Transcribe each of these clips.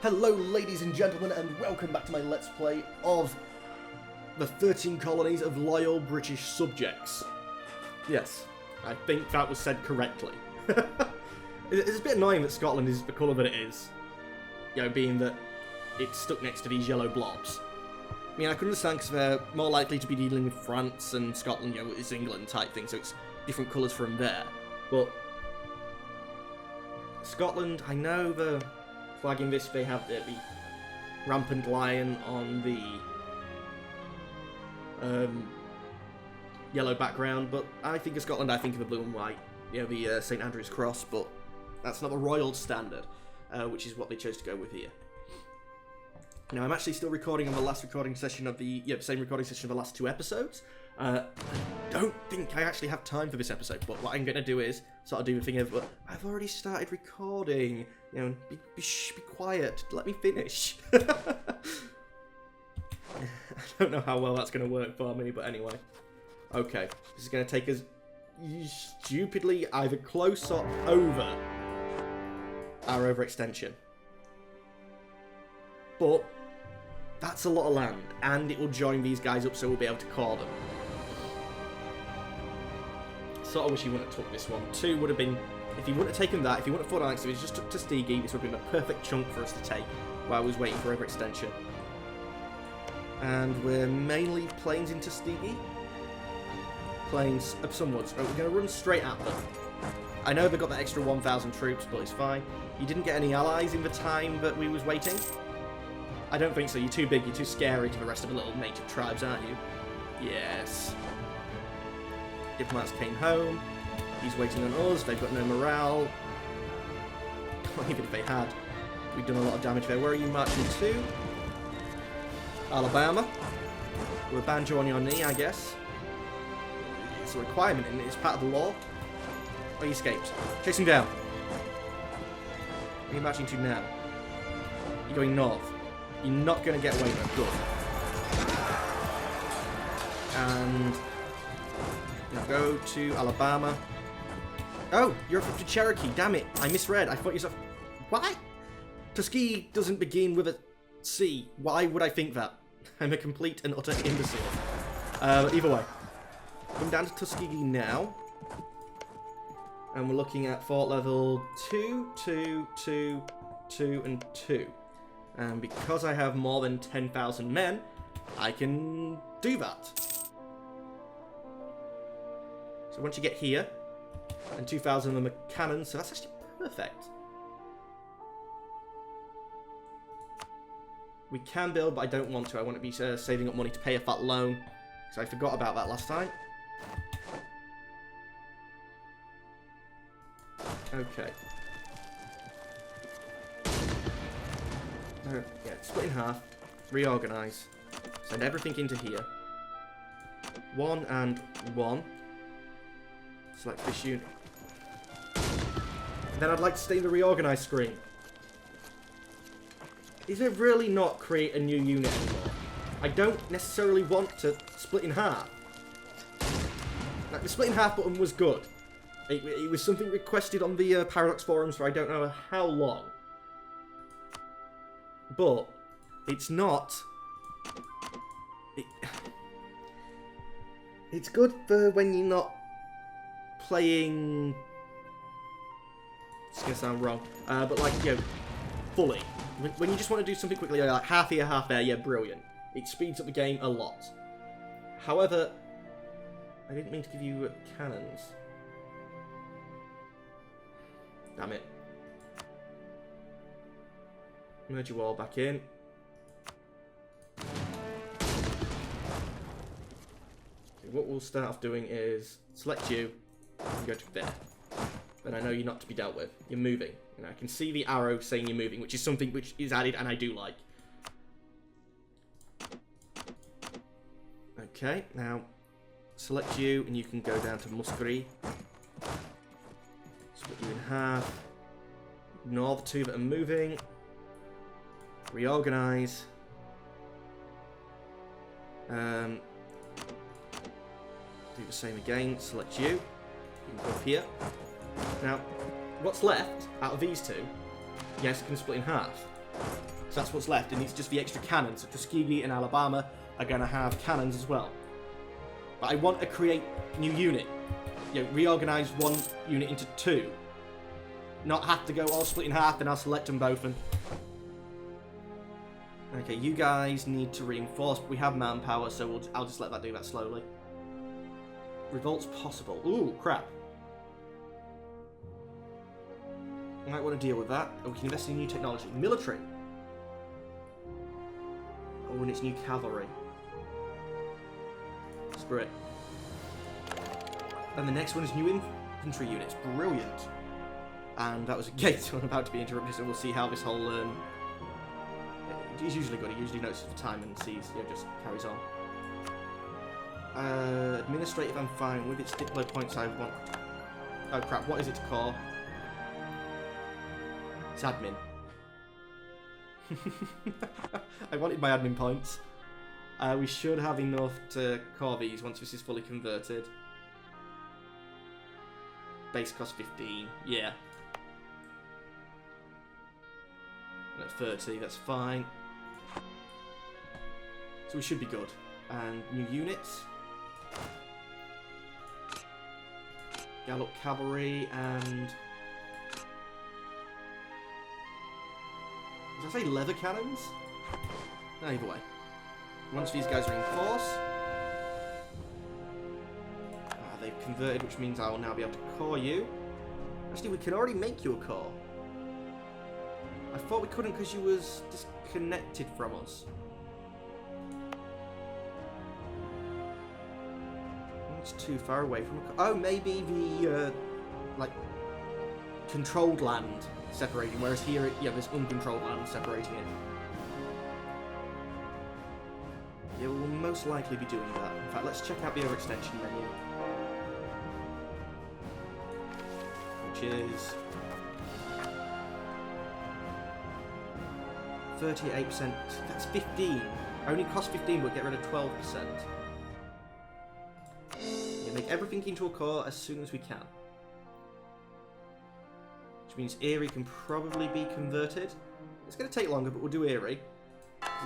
Hello ladies and gentlemen, and welcome back to my Let's Play of the 13 Colonies of Loyal British Subjects. Yes, I think that was said correctly. It's a bit annoying that Scotland is the colour that it is. You know, being that it's stuck next to these yellow blobs. I mean, I can understand because they're more likely to be dealing with France and Scotland, you know, it's England type thing, so it's different colours from there. But Scotland, I know the flag in this, they have the rampant lion on the yellow background, but I think of Scotland, I think of the blue and white, you know, the St Andrew's cross, but that's not the royal standard, which is what they chose to go with here. Now, I'm actually still recording on the last recording session of the, same recording session of the last two episodes. I don't think I actually have time for this episode, but what I'm going to do is sort of do the thing of, I've already started recording, you know, be quiet, let me finish. I don't know how well that's going to work for me, but anyway. Okay, this is going to take us stupidly either close or over our overextension. But that's a lot of land, and it will join these guys up so we'll be able to core them. Sort of wish he wouldn't have took this one. 2 would have been, if he wouldn't have taken that, if he wouldn't have fought Alex, if he just took Tuskegee, this would have been a perfect chunk for us to take while I was waiting for overextension. And we're mainly plains in Tuskegee. Plains of some woods. Right, we're going to run straight at them. I know they've got that extra 1,000 troops, but it's fine. You didn't get any allies in the time that we was waiting? I don't think so. You're too big, you're too scary to the rest of the little native tribes, aren't you? Yes. Diplomats came home. He's waiting on us. They've got no morale. Even if they had, we've done a lot of damage there. Where are you marching to? Alabama. With a banjo on your knee, I guess. It's a requirement, and it's part of the law. Oh, he escaped. Chase him down. Where are you marching to now? You're going north. You're not going to get away with it. Good. And now go to Alabama. Oh, you're up to Cherokee. Damn it. I misread. I thought yourself. Why? Tuskegee doesn't begin with a C. Why would I think that? I'm a complete and utter imbecile. Either way. Come down to Tuskegee now. And we're looking at fort level 2, 2, 2, 2, and 2. And because I have more than 10,000 men, I can do that. So once you get here, and 2,000 of them are cannons, so that's actually perfect. We can build, but I don't want to. I want to be saving up money to pay off that loan, because I forgot about that last time. Okay. Yeah, split in half, reorganise, send everything into here. 1 and 1. Select this unit. And then I'd like to stay in the reorganise screen. Is it really not create a new unit anymore? I don't necessarily want to split in half. Like, the split in half button was good. It was something requested on the Paradox forums for I don't know how long. But it's not. It's good for when you're not playing. It's gonna sound wrong, but like, you know, fully. When you just want to do something quickly, like half here, half there, yeah, brilliant. It speeds up the game a lot. However, I didn't mean to give you cannons. Damn it. Merge you all back in. Okay, what we'll start off doing is select you and go to there. Then I know you're not to be dealt with. You're moving. And I can see the arrow saying you're moving, which is something which is added and I do like. Okay, now select you and you can go down to Muskerry. Split you in half. Ignore the 2 that are moving. Reorganise. Do the same again. Select you. You can go up here. Now, what's left out of these 2, yes, it can split in half. So that's what's left, and it's just the extra cannons. So Tuskegee and Alabama are going to have cannons as well. But I want to create new unit. Reorganize one unit into two. Not have to go all split in half, and I'll select them both. And okay, you guys need to reinforce. But we have manpower, so I'll just let that do that slowly. Revolt's possible. Ooh, crap. I might want to deal with that. Oh, we can invest in new technology. Military. Oh, and it's new cavalry. Screw it. And the next one is new infantry units. Brilliant. And that was a gate I'm about to be interrupted, so we'll see how this whole... he's usually good. He usually notices the time and sees, just carries on. Administrative, I'm fine with. It's diplo points I want. Oh crap, what is it to call? It's admin. I wanted my admin points. We should have enough to core these once this is fully converted. Base cost 15, yeah. And at 30, that's fine. So we should be good. And new units. Gallop cavalry and... Did I say leather cannons? No, either way. Once these guys are in force... they've converted, which means I will now be able to core you. Actually, we can already make you a core. I thought we couldn't because you was disconnected from us. It's too far away from a core. Oh, maybe the, controlled land separating, whereas here, there's uncontrolled land separating it. Yeah, we'll most likely be doing that. In fact, let's check out the overextension menu. Which is 38%. That's 15. Only cost 15, but get rid of 12%. Yeah, make everything into a core as soon as we can. Which means Erie can probably be converted. It's going to take longer, but we'll do Erie.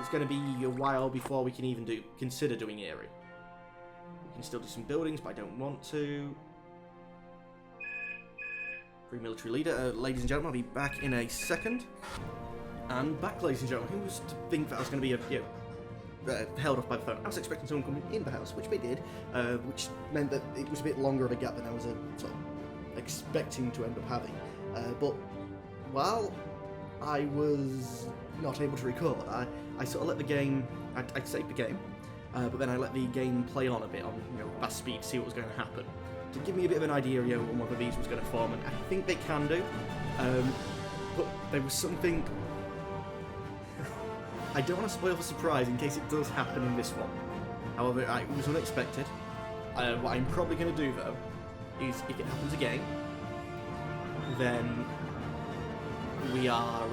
It's going to be a while before we can even consider doing Erie. We can still do some buildings, but I don't want to. Free military leader. Ladies and gentlemen, I'll be back in a second. And back, ladies and gentlemen. Who was to think that I was going to be held off by the phone? I was expecting someone coming in the house, which they did, which meant that it was a bit longer of a gap than I was sort of expecting to end up having. But while I was not able to record, I sort of let the game... I saved the game, but then I let the game play on a bit on fast speed to see what was going to happen. To give me a bit of an idea on whether these was going to form, and I think they can do. But there was something... I don't want to spoil the surprise in case it does happen in this one. However, it was unexpected. What I'm probably going to do, though, is if it happens again, then we are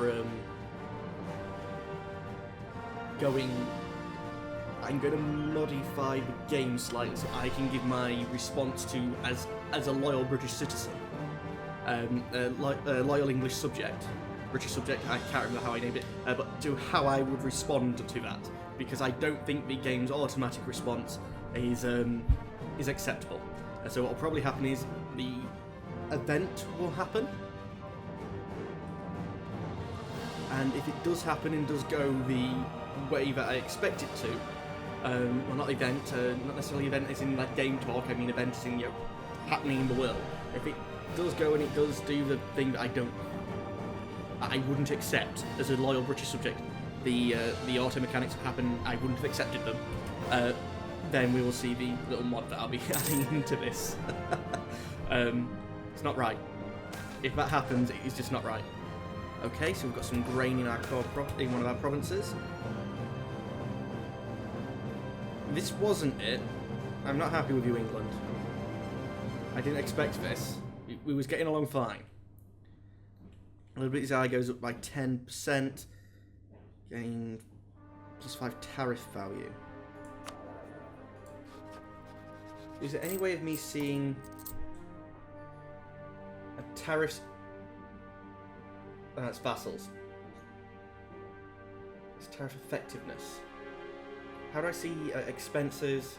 I'm going to modify the game slightly so I can give my response to, as a loyal British citizen, loyal English subject, British subject, I can't remember how I named it, but to how I would respond to that, because I don't think the game's automatic response is acceptable. So what will probably happen is the event will happen, and if it does happen and does go the way that I expect it to, well, not event, not necessarily event as in like game talk, I mean event as in happening in the world. If it does go and it does do the thing that I wouldn't accept as a loyal British subject, the auto mechanics happen, I wouldn't have accepted them, then we will see the little mod that I'll be adding into this. It's not right. If that happens, it is just not right. Okay, so we've got some grain in in one of our provinces. This wasn't it. I'm not happy with you, England. I didn't expect this. We was getting along fine. Liberty's Eye goes up by 10%. Gain +5 tariff value. Is there any way of me seeing a tariff? That's vassals. It's tariff effectiveness. How do I see expenses?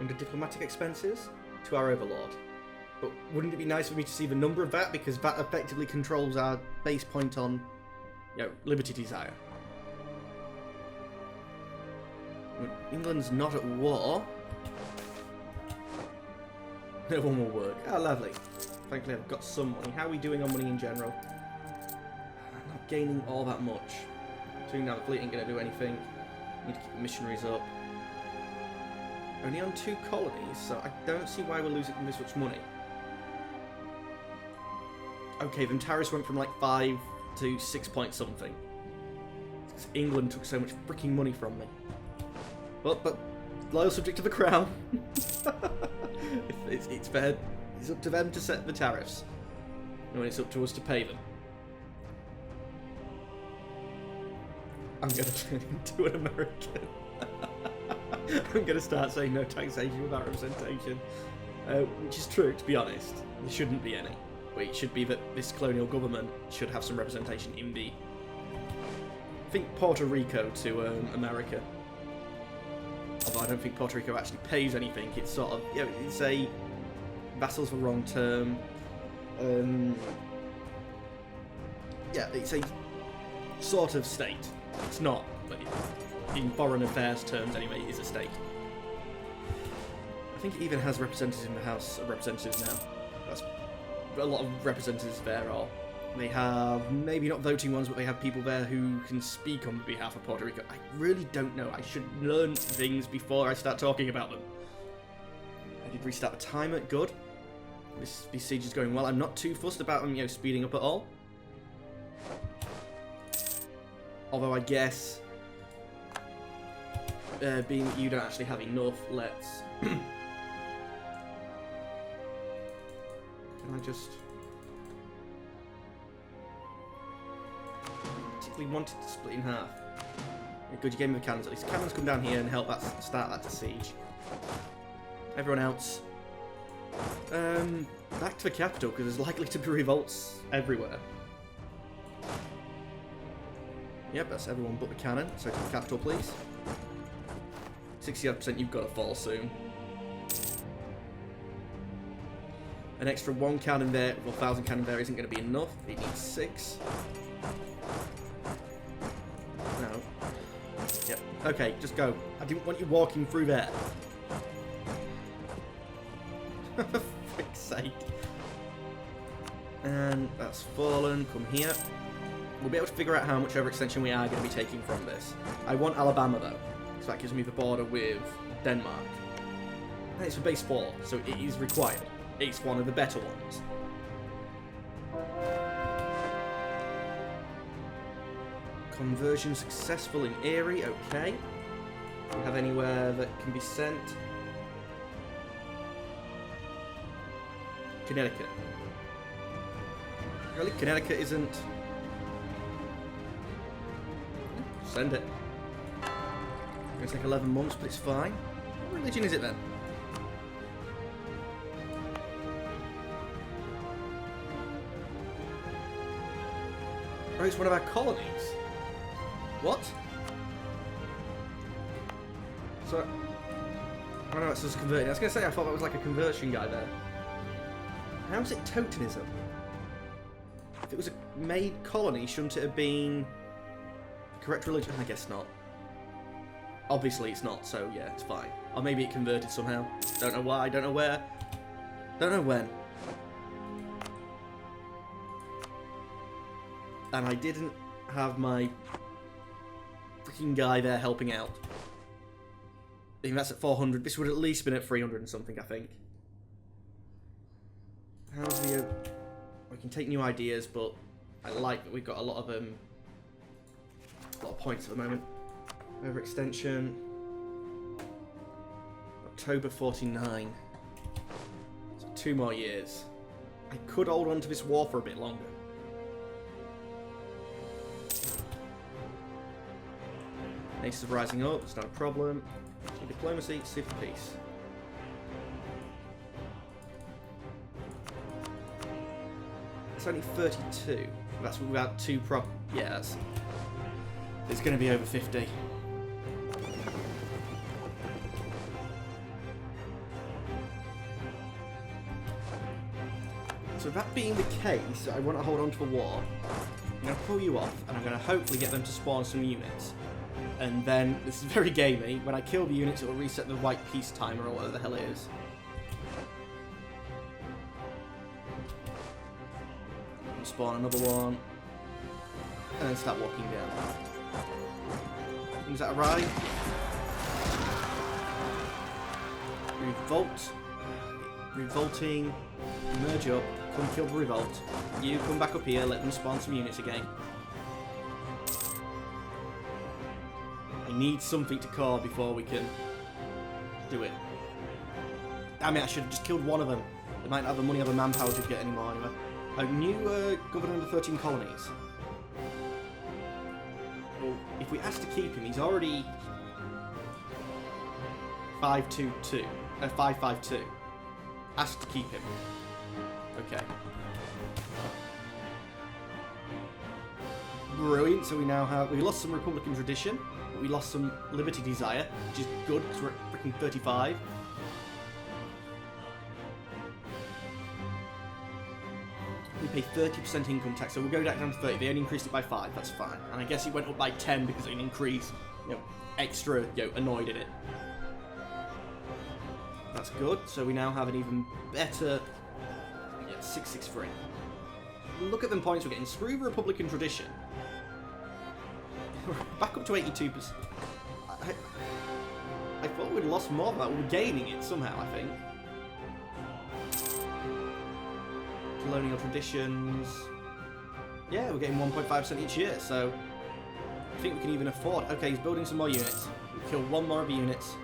Under diplomatic expenses? To our overlord. But wouldn't it be nice for me to see the number of VAT? Because VAT effectively controls our base point on, liberty desire. England's not at war. No one will work. Oh, lovely. Thankfully, I've got some money. How are we doing on money in general? I'm not gaining all that much. Doing now the fleet ain't going to do anything. Need to keep the missionaries up. Only on 2 colonies, so I don't see why we're losing this much money. Okay, then tariffs went from like 5 to 6 point something. England took so much freaking money from me. Well, but loyal subject to the crown. It's fair. It's up to them to set the tariffs. And it's up to us to pay them. I'm going to turn into an American. I'm going to start saying no taxation without representation. Which is true, to be honest. There shouldn't be any. But it should be that this colonial government should have some representation in the... I think Puerto Rico to America. Although I don't think Puerto Rico actually pays anything. It's sort of... it's a... Vassal's the wrong term. It's a sort of state. It's not, but in foreign affairs terms anyway, it is a state. I think it even has representatives in the House of Representatives now. That's a lot of representatives there are. They have, maybe not voting ones, but they have people there who can speak on behalf of Puerto Rico. I really don't know. I should learn things before I start talking about them. I did restart the timer. Good. This siege is going well. I'm not too fussed about them, speeding up at all. Although I guess, being that you don't actually have enough, let's... Can I just... Particularly wanted to split in half. Good, you gave me the cannons at least. The cannons come down here and help start that siege. Everyone else... back to the capital, because there's likely to be revolts everywhere. Yep, that's everyone but the cannon. So to the capital, please. 60% you've got to fall soon. An extra 1 cannon there, or 1,000 cannon there isn't going to be enough. It needs 6. No. Yep. Okay, just go. I didn't want you walking through there. For frick's sake. And that's fallen. Come here. We'll be able to figure out how much overextension we are going to be taking from this. I want Alabama, though, so that gives me the border with Denmark. And it's for base 4, so it is required. It's one of the better ones. Conversion successful in Erie, okay. Do we have anywhere that can be sent? Connecticut. Really? Connecticut isn't... Send it. It's going to take 11 months, but it's fine. What religion is it then? Oh, it's one of our colonies. What? So... Oh no, it's just converting. I was going to say, I thought that was like a conversion guy there. How is it totemism? If it was a made colony, shouldn't it have been... correct religion? I guess not. Obviously it's not, so yeah, it's fine. Or maybe it converted somehow. Don't know why, don't know where. Don't know when. And I didn't have my freaking guy there helping out. I think that's at 400. This would at least been at 300 and something, I think. How's the... we can take new ideas, but I like that we've got a lot of points at the moment. Overextension. October 49. So 2 more years. I could hold on to this war for a bit longer. Aces are rising up, it's not a problem. Diplomacy, civil peace. It's only 32. That's without 2 yeah, that's... It's going to be over 50. So that being the case, I want to hold on to a war. I'm going to pull you off, and I'm going to hopefully get them to spawn some units. And then, this is very gamey, when I kill the units it will reset the white peace timer or whatever the hell it is. And spawn another one. And then start walking down. Is that right? Revolt. Revolting. Merge up. Come kill the revolt. You come back up here, let them spawn some units again. I need something to core before we can do it. Damn it, I should have just killed one of them. They might not have the money or the manpower to get any more anyway. A new governor of the 13 Colonies. Well, if we ask to keep him, he's already 552. Ask to keep him. Okay. Brilliant, so we now have... We lost some Republican tradition, but we lost some Liberty Desire, which is good, because we're at freaking 35. We pay 30% income tax, so we'll go back down to 30. They only increased it by 5, that's fine. And I guess it went up by 10 because of an increase, extra, annoyed at it. That's good, so we now have an even better... 663. Look at them points we're getting. Screw the Republican tradition. We're back up to 82%. I thought we'd lost more of that. We're gaining it somehow, I think. Colonial traditions. Yeah, we're getting 1.5% each year, so I think we can even afford. Okay, he's building some more units. We'll kill one more of the units.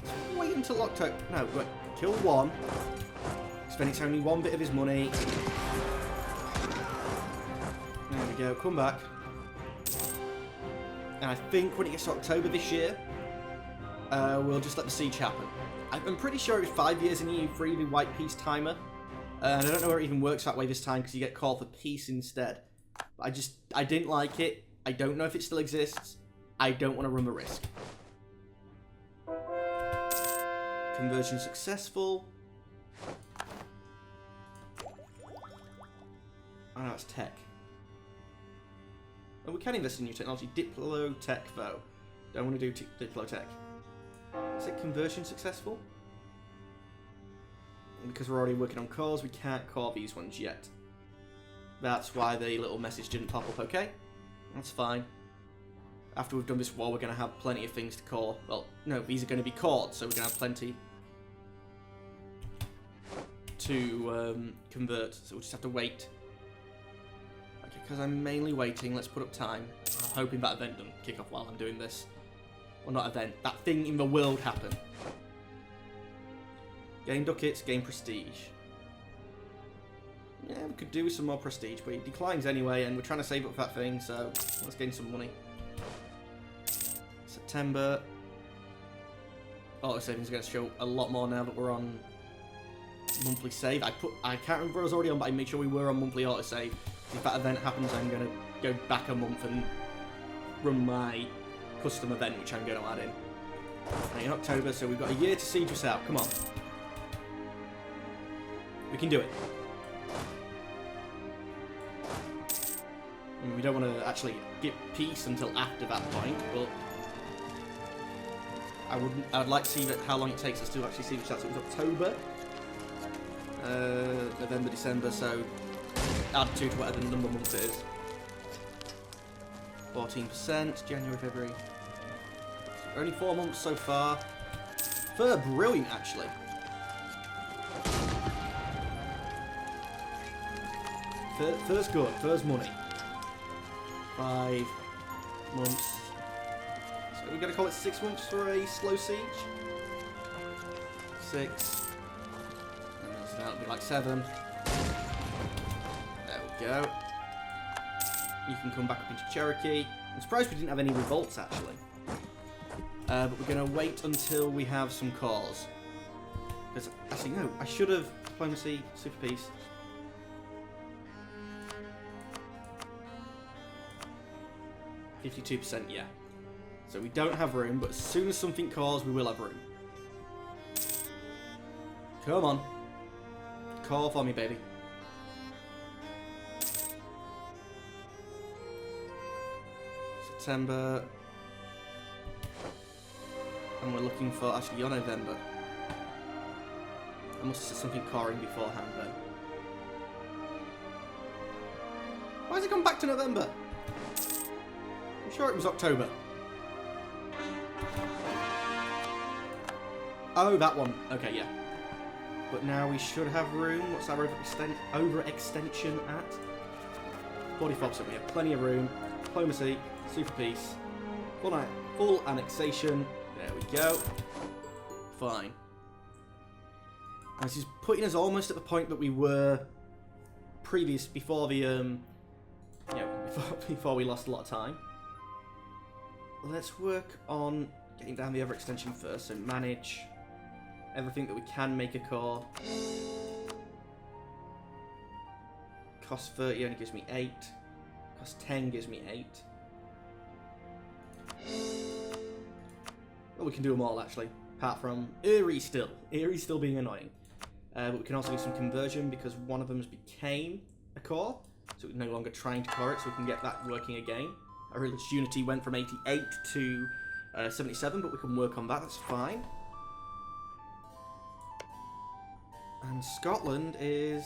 Let's wait until October. No, wait. Kill one. Spending only one bit of his money. There we go. Come back. And I think when it gets to October this year, we'll just let the siege happen. I'm pretty sure it's 5 years in EU4, the white peace timer. And I don't know where it even works that way this time because you get called for peace instead. But I didn't like it. I don't know if it still exists. I don't want to run the risk. Conversion successful. Oh no, it's tech. Oh, we can invest in new technology. Diplotech though. Don't want to do Diplotech. Is it conversion successful? And because we're already working on cores, we can't core these ones yet. That's why the little message didn't pop up, okay? That's fine. After we've done this war, we're going to have plenty of things to core. Well, no, these are going to be cored, so we're going to have plenty to convert. So we'll just have to wait. Okay, because I'm mainly waiting, let's put up time. I'm hoping that event doesn't kick off while I'm doing this. Well, not event. That thing in the world happen. Gain ducats, gain prestige. Yeah, we could do with some more prestige, but it declines anyway, and we're trying to save up for that thing, so let's gain some money. September. Auto savings is going to show a lot more now that we're on monthly save. I can't remember if I was already on, but I made sure we were on monthly auto save. If that event happens, I'm going to go back a month and run my custom event, which I'm going to add in. Right, in October, so we've got a year to siege us out. Come on. We can do it. I mean, we don't want to actually get peace until after that point, but I'd like to see how long it takes us to actually siege us out. So it was October, November, December, so add 2 to whatever the number of months it is. 14%, January, February. Only 4 months so far. Fur, brilliant actually. Fur's good, Fur's money. 5 months. So we're going to call it 6 months for a slow siege. 6. So that'll be like 7. There we go. You can come back up into Cherokee. I'm surprised we didn't have any revolts actually. But we're going to wait until we have some cores. Because, actually no, I should have diplomacy, super peace. 52%, yeah. So we don't have room, but as soon as something calls, we will have room. Come on. Call for me, baby. September. And we're looking for, actually, you're November. I must have said something calling beforehand, then. Why has it gone back to November? I'm sure it was October. Oh, that one. Okay, yeah. But now we should have room. What's our overextension at? 44%. We have plenty of room. Diplomacy, super peace, full annexation. There we go. Fine. And this is putting us almost at the point that we were before the before we lost a lot of time. Let's work on getting down the overextension first. So manage everything that we can make a core. Cost 30 only gives me 8. Cost 10 gives me 8. Well, we can do them all, actually. Apart from Erie still. Erie still being annoying. But we can also do some conversion because one of them became a core. So we're no longer trying to core it, so we can get that working again. Our religious unity went from 88 to 77, but we can work on that. That's fine. And Scotland is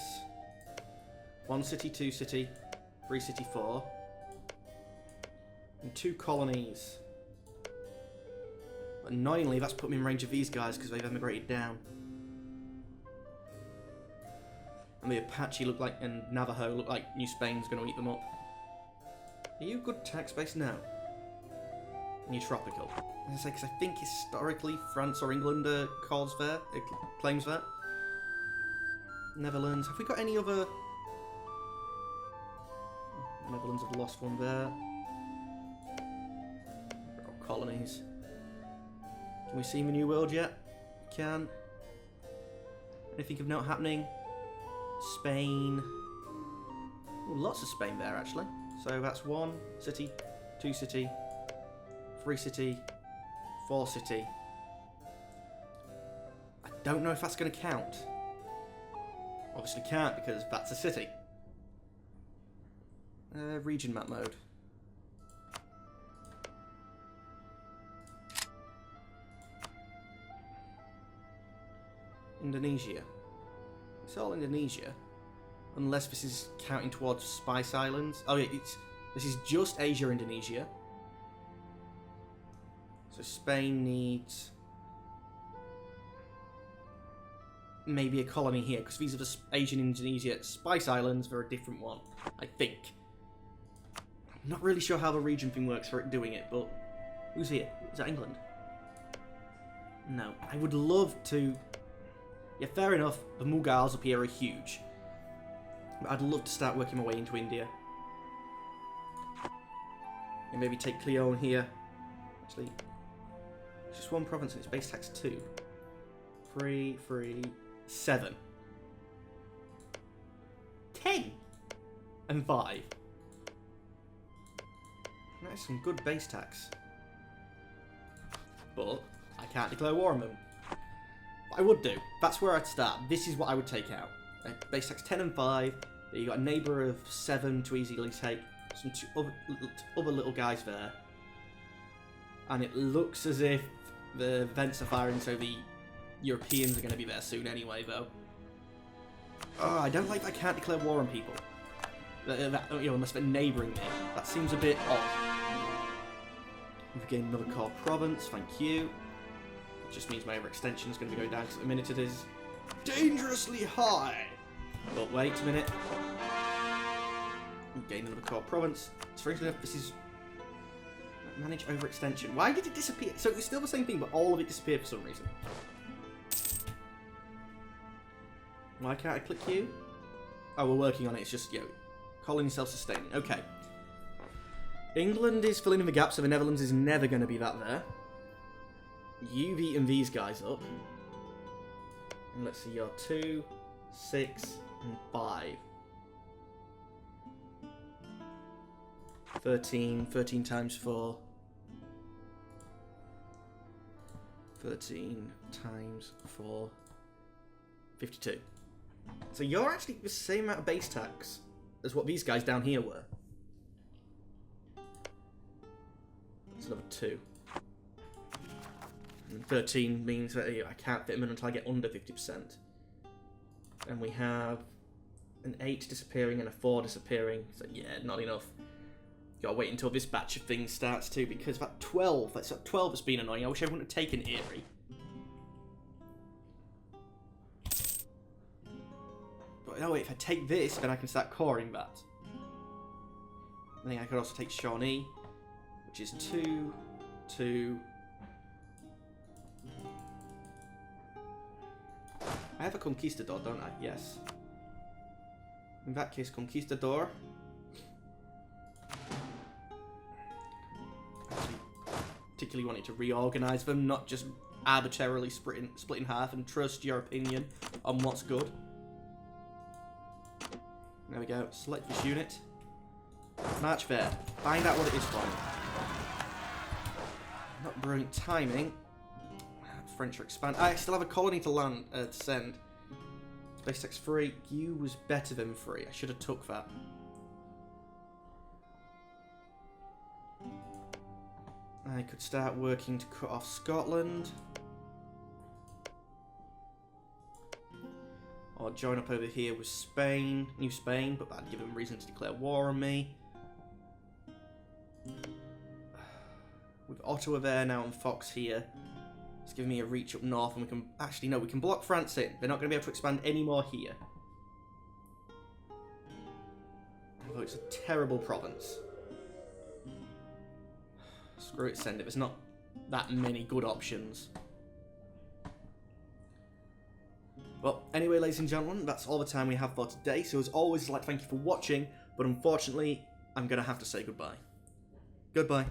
1 city, 2 city, 3 city, 4. And 2 colonies. But annoyingly, that's put me in range of these guys because they've emigrated down. And the Apache look like, and Navajo look like New Spain's going to eat them up. Are you good tax base now? New tropical. As I say, because I think historically France or England calls there, claims that. Netherlands. Have we got any other? Netherlands have lost one there. Colonies. Can we see the New World yet? We can. Anything of note happening? Spain. Ooh, lots of Spain there, actually. So that's 1 city, 2 city, 3 city, 4 city. I don't know if that's going to count. Obviously can't because that's a city. Region map mode. Indonesia. It's all Indonesia. Unless this is counting towards Spice Islands. Oh yeah, this is just Asia, Indonesia. So Spain needs maybe a colony here, because these are the Asian Indonesia. Spice Islands, they're a different one, I think. I'm not really sure how the region thing works for it doing it, but who's here? Is that England? No. I would love to... Yeah, fair enough, the Mughals up here are huge. But I'd love to start working my way into India. And maybe take Cleon here. Actually, it's just 1 province and it's base tax 2. 3, 3, 7. 10! And 5. That is some good base tax. But I can't declare war on them. What I would do, that's where I'd start. This is what I would take out. Base tax 10 and 5. You got a neighbour of 7 to easily take. Some other little guys there. And it looks as if the vents are firing, so the Europeans are going to be there soon anyway, though. Oh, I don't like that I can't declare war on people. Unless they're neighbouring me. That seems a bit odd. We've gained another core province, thank you. It just means my overextension is going to be going down, because at the minute it is dangerously high. But wait a minute. We've gained another core province. Strangely enough, this is... Manage overextension. Why did it disappear? So it's still the same thing, but all of it disappeared for some reason. Why can't I click Q? Oh, we're working on it. It's just, colony self-sustaining. Okay. England is filling in the gap, so the Netherlands is never going to be that there. You've eaten these guys up. And let's see, you're 2, 6, and 5. 13 times 4. 13 times 4. 52. So you're actually the same amount of base tax as what these guys down here were. That's another 2. And 13 means that I can't fit them in until I get under 50%. And we have an 8 disappearing and a 4 disappearing. So yeah, not enough. Gotta wait until this batch of things starts too, because that 12, that's 12 has been annoying. I wish I wouldn't have taken Erie. But no, wait, if I take this, then I can start coring that. I think I could also take Shawnee, which is 2, 2. I have a Conquistador, don't I? Yes. In that case, Conquistador. Particularly wanted to reorganize them, not just arbitrarily split in half, and trust your opinion on what's good. There we go. Select this unit. March there. Find out what it is for me. Not brilliant timing. French are expand. I still have a colony to land to send. Space tax free. You was better than free. I should have took that. I could start working to cut off Scotland. Or join up over here with Spain, New Spain, but that'd give them reason to declare war on me. With Ottawa there now and Fox here, it's giving me a reach up north, and we can actually no, we can block France in. They're not going to be able to expand any more here. Although it's a terrible province. Screw it, send it. There's not that many good options. Well, anyway, ladies and gentlemen, that's all the time we have for today. So as always, I'd like to thank you for watching, but unfortunately, I'm going to have to say goodbye. Goodbye.